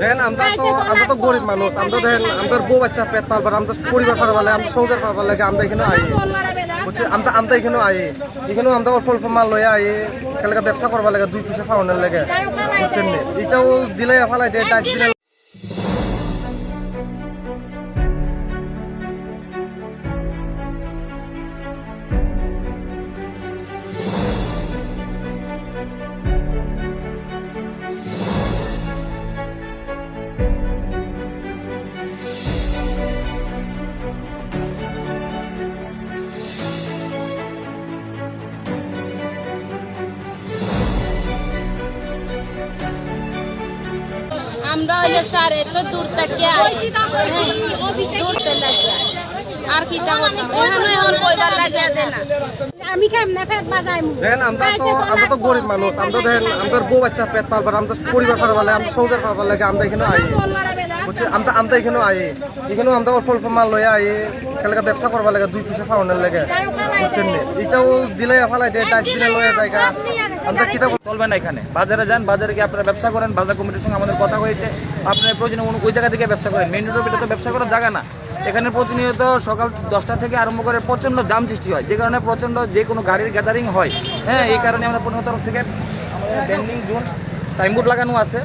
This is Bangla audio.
দেখেন আমরা তো গরিব মানুষ, আমরা দেখেন আমাদের বউ বাচ্চা পেট পালবার, আমরা পরিবার পালবার লাগে, আমরা সংসার পালবার লাগে, আমরা এখানে আই বুঝছি, আমরা এখানে আই এখানেও আমরা অল্প অল্প মাল লইয়া আই এলাকা ব্যবসা করবার লাগে, 2 পয়সা পাওয়ানোর লাগে বুঝছেন না। এটাও দিলে ফেলাই দেয় ডাস্টবিনে। আমরা ওই যে স্যার এত দূর থেকে দূরতে লাগে আর কি তা এখানে এখন কইবার লাগিয়া দে না আমি কেমনে পেট বাজাইমু। দেখেন আমরা তো গরিব মানুষ, আমরা দেখেন আমাদের বউ বাচ্চা পেট পালবার, আমরা পরিবার পালবার লাগে, আমরা সংসার পালবার লাগে, আমরা এখানে আই বুঝছি, আমরা এখানে আই এখানেও আমরা অল্প অল্প মাল লইয়া আই এলাকা ব্যবসা করবার লাগে, 2 পয়সা পাওয়ানোর লাগে বুঝছেন না। এটাও দিলে ফেলাই দেয় ডাস্টবিনে লইয়া জায়গা। আমরা কিটা চলবে না, এখানে বাজারে যান, বাজারে গিয়ে আপনারা ব্যবসা করেন, বাজার কমিটির সঙ্গে আমাদের কথা হয়েছে, আপনার প্রয়োজনে ওই জায়গা থেকে ব্যবসা করেন। মেইন রোডের তো ব্যবসা করার জায়গা না, এখানে প্রতিনিয়ত সকাল 10টা থেকে আরম্ভ করে প্রচণ্ড জাম সৃষ্টি হয়, যে কারণে প্রচণ্ড যে কোনো গাড়ির গ্যাদারিং হয়। হ্যাঁ, এই কারণে আমাদের পনেরো তরফ থেকে আমাদের ব্যান্ডিং জোন সাইনবোর্ড লাগানো আছে।